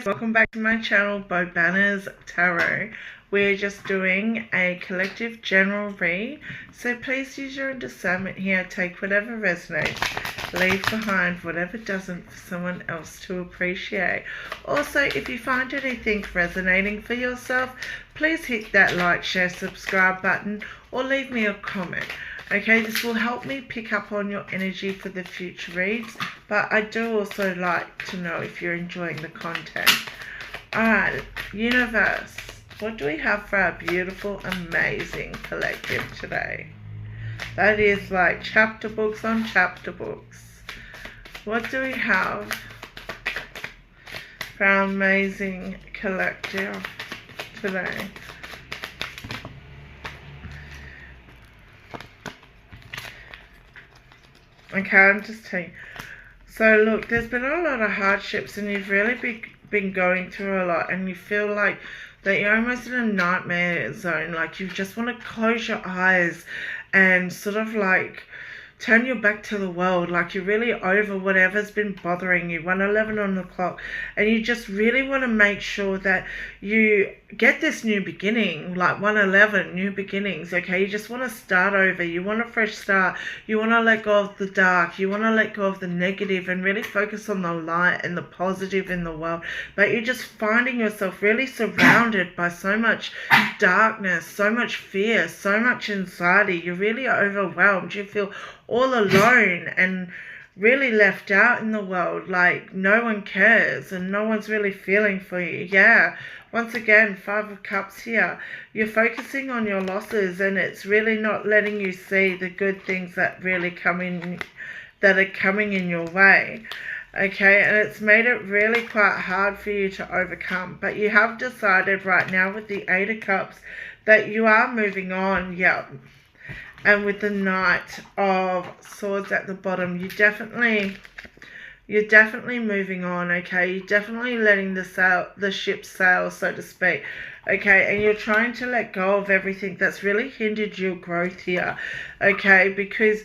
Welcome back to my channel, Bo Banners Tarot. We're just doing a collective general read, so please use your discernment here. Take whatever resonates, leave behind whatever doesn't for someone else to appreciate. Also, if you find anything resonating for yourself, please hit that like, share, subscribe button or leave me a comment. Okay, this will help me pick up on your energy for the future reads, but I do also like to know if you're enjoying the content. Alright, universe, what do we have for our beautiful, amazing collective today? That is like chapter books on chapter books. What do we have for our amazing collective today? Okay, I'm just telling you. So look, there's been a lot of hardships and you've really been going through a lot, and you feel like that you're almost in a nightmare zone. Like you just want to close your eyes and sort of like turn your back to the world, like you're really over whatever's been bothering you. 1:11 on the clock, and you just really want to make sure that you get this new beginning, like 1:11, new beginnings. Okay, you just want to start over, you want a fresh start, you want to let go of the dark, you want to let go of the negative and really focus on the light and the positive in the world. But you're just finding yourself really surrounded by so much darkness, so much fear, so much anxiety. You're really overwhelmed, you feel all alone and really left out in the world, like no one cares and no one's really feeling for you. Yeah, once again, 5 of Cups here. You're focusing on your losses and it's really not letting you see the good things that really that are coming in your way. Okay, and it's made it really quite hard for you to overcome, but you have decided right now with the 8 of Cups that you are moving on. Yeah. And with the Knight of Swords at the bottom, you're definitely moving on. Okay, you're definitely letting the ship sail, so to speak. Okay, and you're trying to let go of everything that's really hindered your growth here. Okay, because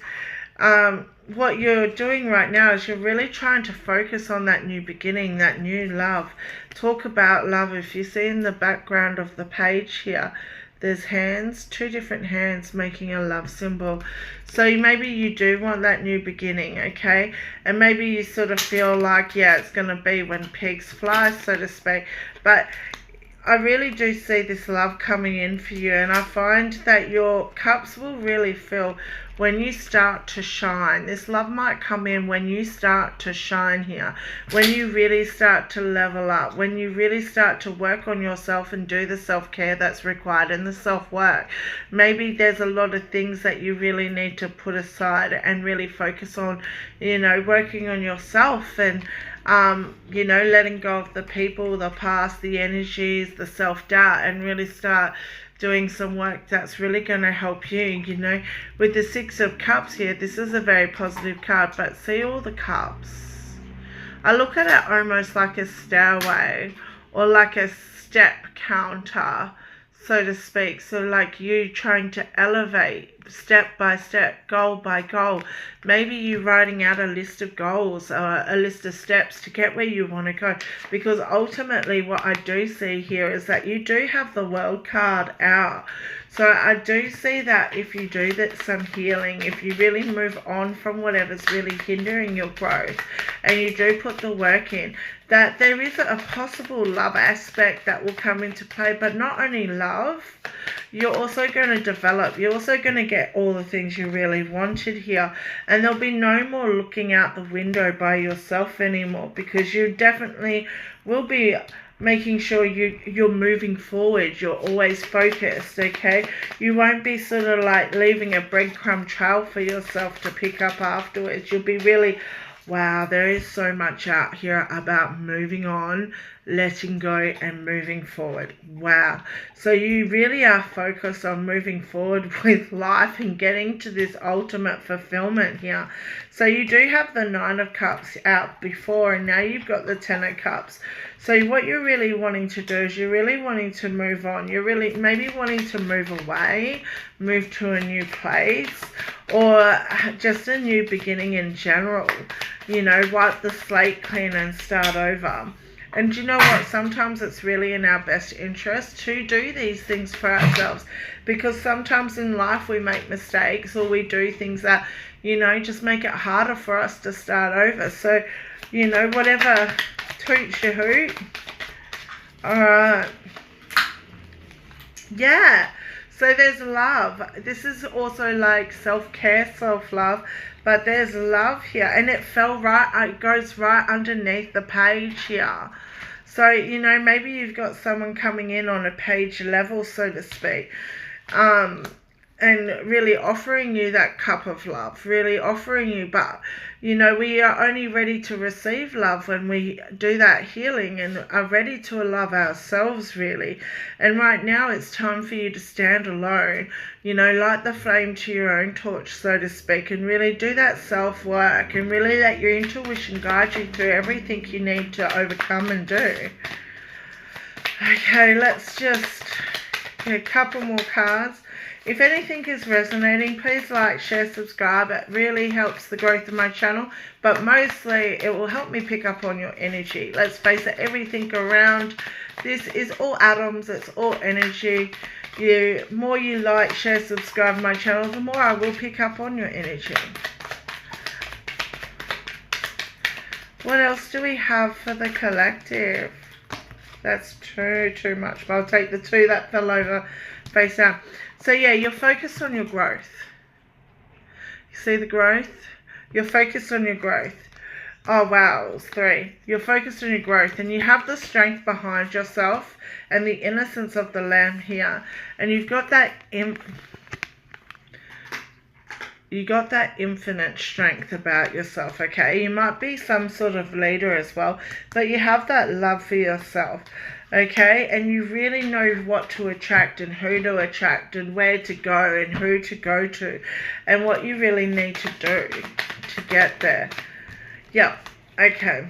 what you're doing right now is you're really trying to focus on that new beginning, that new love. Talk about love. If you see in the background of the page here, there's hands, 2 different hands making a love symbol. So maybe you do want that new beginning, okay? And maybe you sort of feel like, yeah, it's going to be when pigs fly, so to speak. But I really do see this love coming in for you, and I find that your cups will really fill when you start to shine. This love might come in when you start to shine here, when you really start to level up, when you really start to work on yourself and do the self-care that's required and the self-work. Maybe there's a lot of things that you really need to put aside and really focus on, you know, working on yourself and you know, letting go of the people, the past, the energies, the self-doubt, and really start doing some work that's really going to help you. You know, with the 6 of Cups here, this is a very positive card, but see all the cups. I look at it almost like a stairway or like a step counter, so to speak. So like you trying to elevate step by step, goal by goal. Maybe you writing out a list of goals or a list of steps to get where you want to go, because ultimately what I do see here is that you do have the World card out. So I do see that if you do some healing, if you really move on from whatever's really hindering your growth and you do put the work in, that there is a possible love aspect that will come into play. But not only love, you're also going to develop, you're also going to get all the things you really wanted here, and there'll be no more looking out the window by yourself anymore, because you definitely will be making sure you're moving forward. You're always focused, okay? You won't be sort of like leaving a breadcrumb trail for yourself to pick up afterwards. You'll be really, wow, there is so much out here about moving on, letting go and moving forward. Wow. So you really are focused on moving forward with life and getting to this ultimate fulfillment here. So you do have the 9 of Cups out before, and now you've got the 10 of Cups. So what you're really wanting to do is you're really wanting to move on. You're really maybe wanting to move away, move to a new place, or just a new beginning in general. You know, wipe the slate clean and start over. And do you know what? Sometimes it's really in our best interest to do these things for ourselves, because sometimes in life we make mistakes, or we do things that, you know, just make it harder for us to start over. So, you know, whatever toots your hoot. Alright. Yeah. So there's love. This is also like self-care, self-love, but there's love here, and it goes right underneath the page here. So, you know, maybe you've got someone coming in on a page level, so to speak, and really offering you that cup of love, really offering you, but, you know, we are only ready to receive love when we do that healing and are ready to love ourselves, really. And right now it's time for you to stand alone, you know, light the flame to your own torch, so to speak, and really do that self-work and really let your intuition guide you through everything you need to overcome and do. Okay, let's just get a couple more cards. If anything is resonating, please like, share, subscribe. It really helps the growth of my channel, but mostly it will help me pick up on your energy. Let's face it, everything around this is all atoms, it's all energy. The more you like, share, subscribe my channel, the more I will pick up on your energy. What else do we have for the collective? That's too much, but I'll take the 2 that fell over face down. So yeah, you're focused on your growth. You see the growth? You're focused on your growth. Oh wow, it was 3. You're focused on your growth, and you have the strength behind yourself and the innocence of the lamb here. And you've got that infinite strength about yourself, okay? You might be some sort of leader as well, but you have that love for yourself. Okay, and you really know what to attract and who to attract and where to go and who to go to and what you really need to do to get there. Yeah, okay.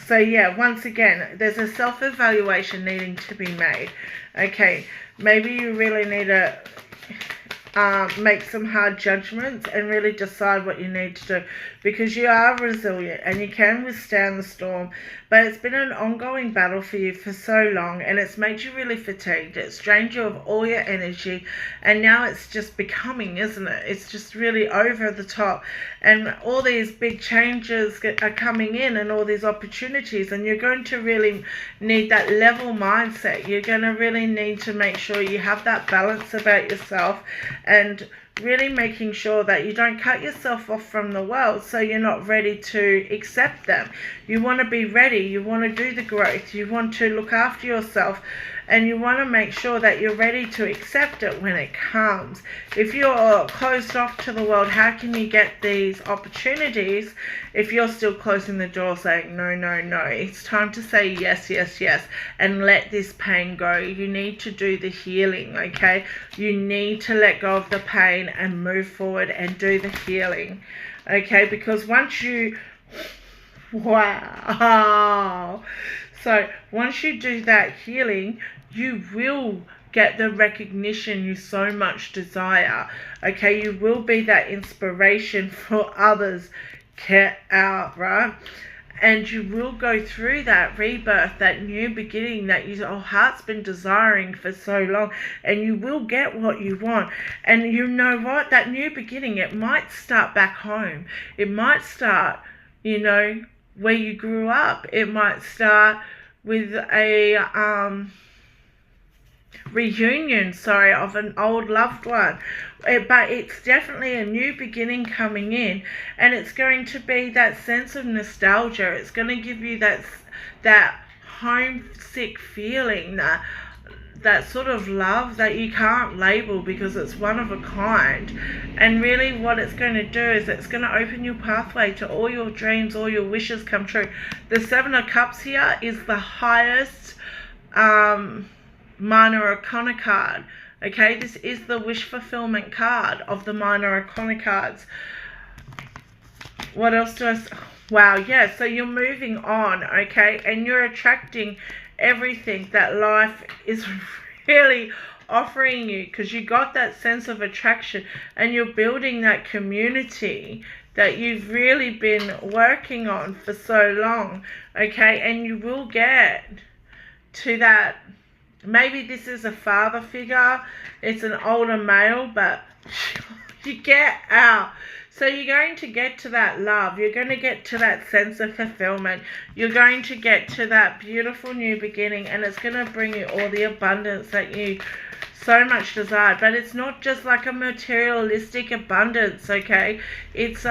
So yeah, once again, there's a self-evaluation needing to be made. Okay, maybe you really need to make some hard judgments and really decide what you need to do, because you are resilient and you can withstand the storm, but it's been an ongoing battle for you for so long, and it's made you really fatigued. It's drained you of all your energy, and now it's just becoming, isn't it? It's just really over the top, and all these big changes are coming in and all these opportunities, and you're going to really need that level mindset. You're going to really need to make sure you have that balance about yourself, and really making sure that you don't cut yourself off from the world so you're not ready to accept them. You want to be ready, you want to do the growth, you want to look after yourself, and you want to make sure that you're ready to accept it when it comes. If you're closed off to the world, how can you get these opportunities if you're still closing the door saying no, no, no? It's time to say yes, yes, yes, and let this pain go. You need to do the healing, okay? You need to let go of the pain and move forward and do the healing, okay? Because once you... Wow! So once you do that healing, you will get the recognition you so much desire. Okay, you will be that inspiration for others. Get out, right? And you will go through that rebirth, that new beginning that your heart's been desiring for so long, and you will get what you want. And you know what? That new beginning, it might start back home. It might start, you know, where you grew up. It might start with a reunion, of an old loved one. But it's definitely a new beginning coming in, and it's going to be that sense of nostalgia. It's going to give you that homesick feeling, that sort of love that you can't label because it's one of a kind. And really what it's going to do is it's going to open your pathway to all your dreams, all your wishes come true. The 7 of Cups here is the highest Minor Arcana card. Okay, this is the wish fulfillment card of the Minor Arcana cards. What else do I... Wow, yeah, so you're moving on, okay, and you're attracting everything that life is really offering you, because you got that sense of attraction and you're building that community that you've really been working on for so long, okay? And you will get to that. Maybe this is a father figure, it's an older male, but you get out. So you're going to get to that love. You're going to get to that sense of fulfillment. You're going to get to that beautiful new beginning, and it's going to bring you all the abundance that you so much desire. But it's not just like a materialistic abundance, okay? It's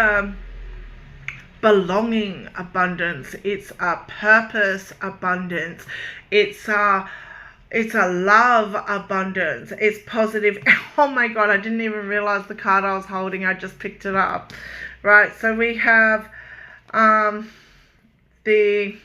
belonging abundance. It's a purpose abundance. It's a love abundance. It's positive. Oh my God, I didn't even realize the card I was holding. I just picked it up. Right, so we have the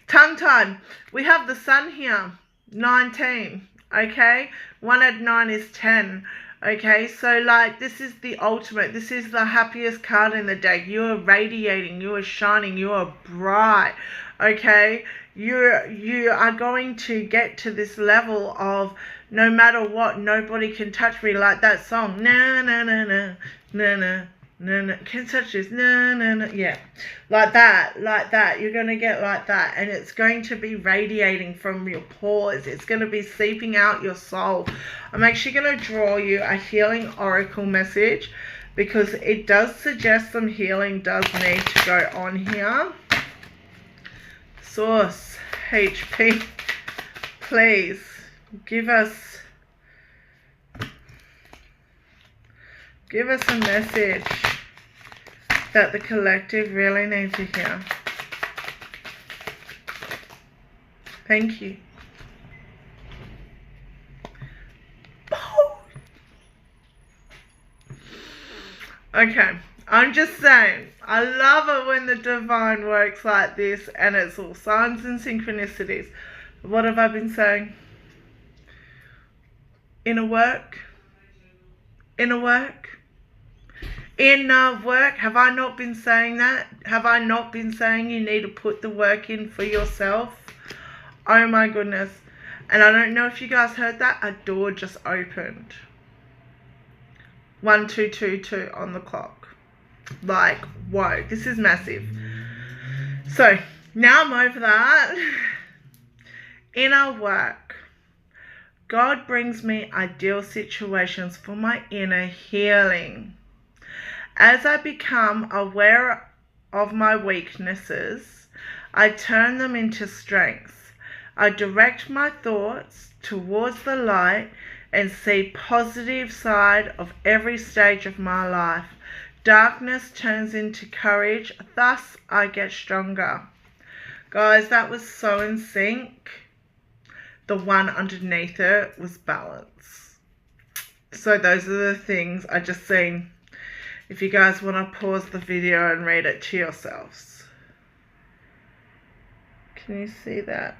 tongue tied. We have the sun here, 19, okay? 1 add 9 is 10. Okay, so like this is the ultimate. This is the happiest card in the deck. You are radiating, you are shining, you are bright. Okay, you are going to get to this level of no matter what, nobody can touch me, like that song. Na na na na na na na na. Can touch this. Na na na. Yeah, like that. You're gonna get like that, and it's going to be radiating from your pores. It's going to be seeping out your soul. I'm actually going to draw you a healing oracle message because it does suggest some healing does need to go on here. Source, HP, please give us a message that the collective really need to hear. Thank you. Okay, I'm just saying, I love it when the divine works like this and it's all signs and synchronicities. What have I been saying? Inner work. Inner work. Inner work. Have I not been saying that? Have I not been saying you need to put the work in for yourself? Oh my goodness. And I don't know if you guys heard that. A door just opened. 1222 on the clock. Like, whoa, this is massive. So now I'm over that. Inner work. God brings me ideal situations for my inner healing. As I become aware of my weaknesses, I turn them into strengths. I direct my thoughts towards the light and see positive side of every stage of my life. Darkness turns into courage, thus I get stronger. Guys, that was so in sync. The one underneath it was balance. So those are the things I just seen. If you guys want to pause the video and read it to yourselves. Can you see that?